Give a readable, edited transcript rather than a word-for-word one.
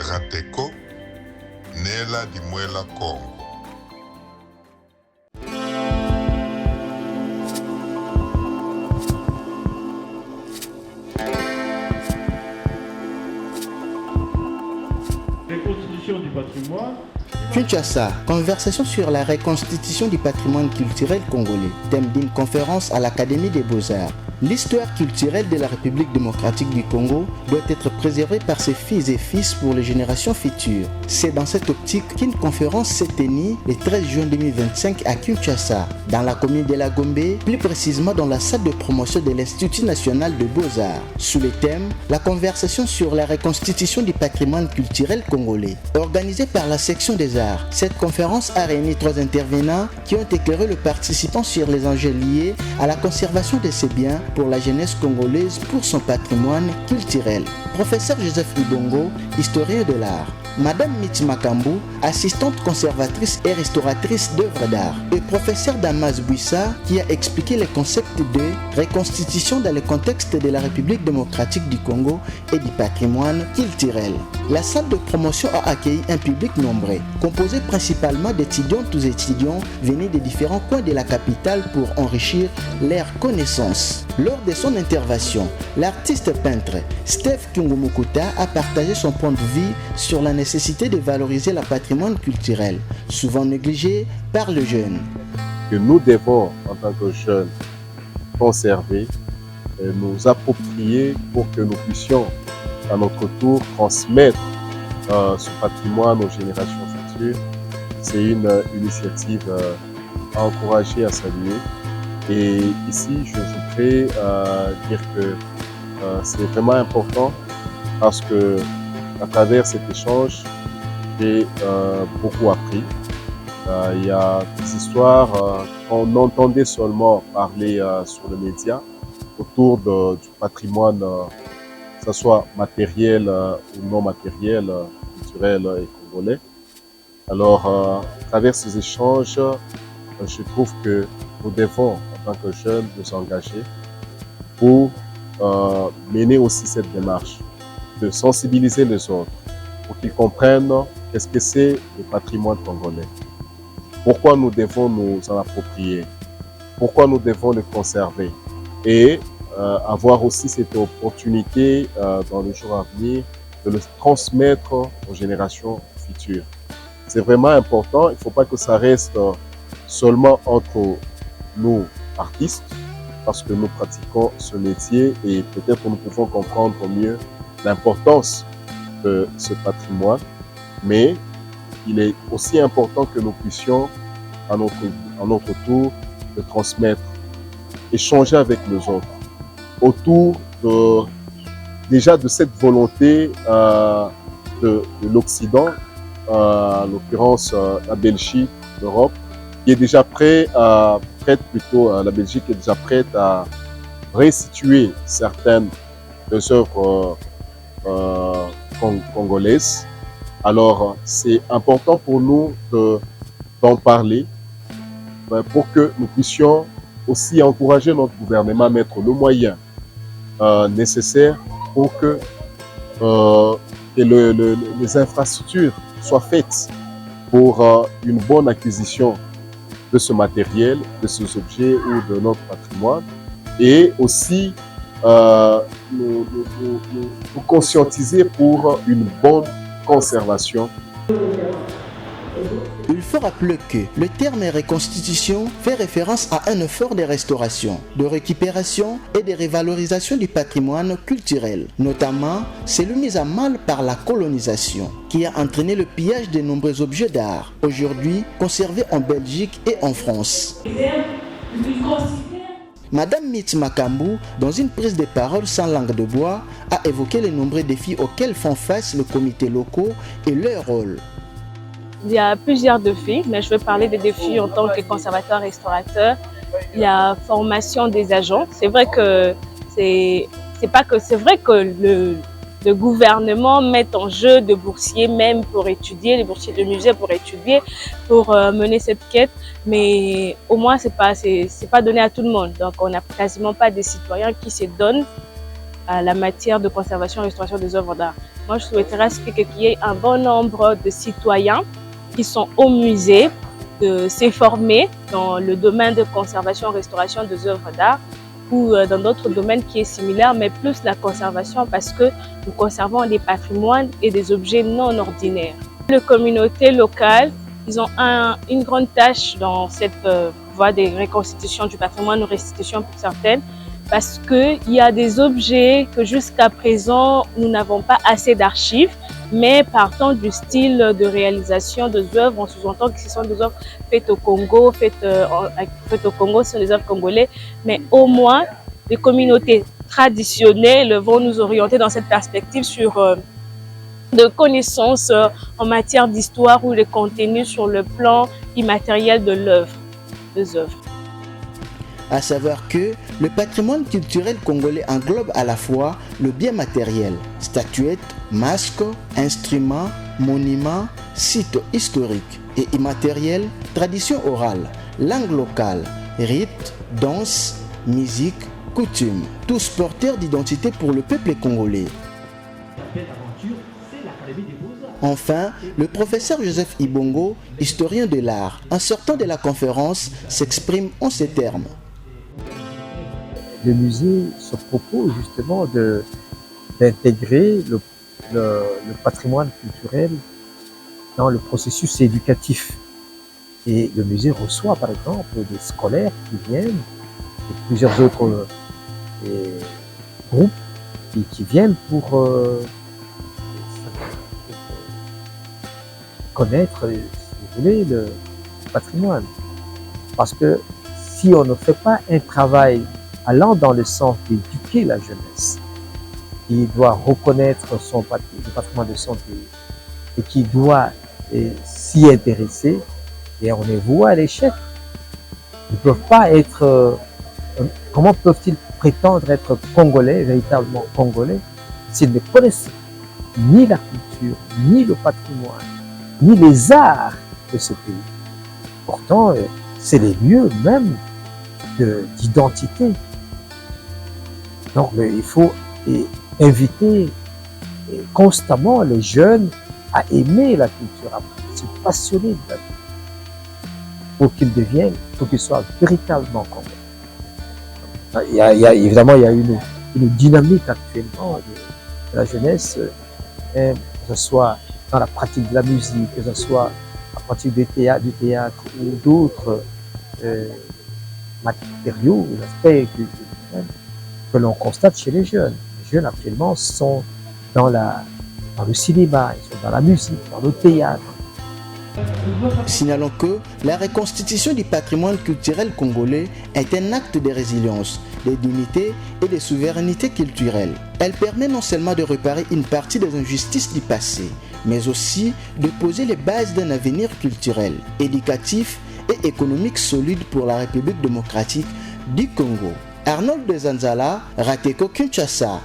Karateko, Nela Dimwela Congo. Reconstitution du patrimoine. Kinshasa, conversation sur la reconstitution du patrimoine culturel congolais, thème d'une conférence à l'Académie des Beaux-Arts. L'histoire culturelle de la République démocratique du Congo doit être préservée par ses filles et fils pour les générations futures. C'est dans cette optique qu'une conférence s'est tenue le 13 juin 2025 à Kinshasa, dans la commune de la Gombe, plus précisément dans la salle de promotion de l'Institut national de Beaux-Arts, sous le thème « La conversation sur la reconstitution du patrimoine culturel congolais ». Organisée par la section des arts, cette conférence a réuni 3 intervenants qui ont éclairé le participant sur les enjeux liés à la conservation de ces biens pour la jeunesse congolaise pour son patrimoine culturel. Professeur Joseph Ibongo, historien de l'art. Madame Miti Makambu, assistante conservatrice et restauratrice d'œuvres d'art. Et professeur Damas Bouissa, qui a expliqué les concepts de reconstitution dans le contexte de la République démocratique du Congo et du patrimoine culturel. La salle de promotion a accueilli un public nombreux, composé principalement d'étudiantes ou étudiants venus des différents coins de la capitale pour enrichir leurs connaissances. Lors de son intervention, l'artiste peintre Steph Kungumukuta a partagé son point de vue sur la nécessité de valoriser le patrimoine culturel, souvent négligé par les jeunes. Que nous devons, en tant que jeunes, conserver, nous approprier pour que nous puissions, à notre tour, transmettre ce patrimoine aux générations futures. C'est une initiative à encourager, à saluer. Et ici, je voudrais dire que c'est vraiment important parce que à travers cet échange, j'ai beaucoup appris. Il y a des histoires qu'on entendait seulement parler sur les médias autour du patrimoine, que ce soit matériel ou non matériel, culturel et congolais. Alors, à travers ces échanges, je trouve que nous devons, en tant que jeunes, nous engager pour mener aussi cette démarche de sensibiliser les autres pour qu'ils comprennent qu'est-ce que c'est le patrimoine congolais, pourquoi nous devons nous en approprier, pourquoi nous devons le conserver et avoir aussi cette opportunité dans les jours à venir de le transmettre aux générations futures. C'est vraiment important, il ne faut pas que ça reste seulement entre nous artistes, parce que nous pratiquons ce métier et peut-être nous pouvons comprendre mieux l'importance de ce patrimoine, mais il est aussi important que nous puissions, à notre tour, le transmettre, échanger avec les autres, autour déjà de cette volonté de l'Occident, en l'occurrence la Belgique, l'Europe, qui est déjà la Belgique est déjà prête à restituer certaines des œuvres congolaises. Alors, c'est important pour nous d'en parler pour que nous puissions aussi encourager notre gouvernement à mettre le moyen nécessaire pour que les infrastructures soient faites pour une bonne acquisition de ce matériel, de ces objets ou de notre patrimoine, et aussi nous conscientiser pour une bonne conservation. Il faut rappeler que le terme reconstitution fait référence à un effort de restauration, de récupération et de révalorisation du patrimoine culturel, notamment celui mis à mal par la colonisation, qui a entraîné le pillage de nombreux objets d'art, aujourd'hui conservés en Belgique et en France. Madame Miti Makambu, dans une prise de parole sans langue de bois, a évoqué les nombreux défis auxquels font face les comités locaux et leur rôle. Il y a plusieurs défis, mais je vais parler des défis en tant que conservateur-restaurateur. Il y a formation des agents. C'est vrai que le gouvernement met en jeu de boursiers même pour étudier, les boursiers de musée pour étudier, pour mener cette quête, mais au moins c'est pas donné à tout le monde. Donc on n'a quasiment pas des citoyens qui se donnent à la matière de conservation et restauration des œuvres d'art. Moi, je souhaiterais à ce qu'il y ait un bon nombre de citoyens qui sont au musée, de s'informer dans le domaine de conservation, restauration des œuvres d'art ou dans d'autres domaines qui est similaire, mais plus la conservation parce que nous conservons des patrimoines et des objets non ordinaires. Les communautés locales, ils ont une grande tâche dans cette voie de reconstitution du patrimoine ou restitution pour certaines, parce qu'il y a des objets que jusqu'à présent, nous n'avons pas assez d'archives, mais partant du style de réalisation des œuvres, on sous-entend que ce sont des œuvres faites au Congo, faites au Congo, ce sont des œuvres congolaises, mais au moins, les communautés traditionnelles vont nous orienter dans cette perspective sur de connaissances en matière d'histoire ou de contenu sur le plan immatériel de l'œuvre, des œuvres. À savoir que le patrimoine culturel congolais englobe à la fois le bien matériel, statuettes, masques, instruments, monuments, sites historiques, et immatériel, tradition orale, langue locale, rites, danse, musique, coutumes, tous porteurs d'identité pour le peuple congolais. Enfin, le professeur Joseph Ibongo, historien de l'art, en sortant de la conférence, s'exprime en ces termes. Le musée se propose justement d'intégrer le patrimoine culturel dans le processus éducatif. Et le musée reçoit par exemple des scolaires qui viennent, et plusieurs autres groupes qui viennent pour connaître, si vous voulez, le patrimoine. Parce que si on ne fait pas un travail allant dans le sens d'éduquer la jeunesse, qui doit reconnaître le patrimoine de son pays et qui doit s'y intéresser, et on est voué à l'échec. Ils ne peuvent pas être... comment peuvent-ils prétendre être congolais, véritablement congolais, s'ils ne connaissent ni la culture, ni le patrimoine, ni les arts de ce pays? Pourtant, c'est les lieux même d'identité. Donc, il faut inviter constamment les jeunes à aimer la culture, à se passionner de la culture, pour qu'ils soient véritablement congolais. Évidemment, il y a une dynamique actuellement de la jeunesse, que ce soit dans la pratique de la musique, que ce soit la pratique du théâtre ou d'autres matériaux, aspects que l'on constate chez les jeunes. Les jeunes actuellement sont dans le cinéma, ils sont dans la musique, dans le théâtre. Signalons que la reconstitution du patrimoine culturel congolais est un acte de résilience, de dignité et de souveraineté culturelle. Elle permet non seulement de réparer une partie des injustices du passé, mais aussi de poser les bases d'un avenir culturel, éducatif et économique solide pour la République démocratique du Congo. Arnold de Zanzala, Rateko Kinshasa.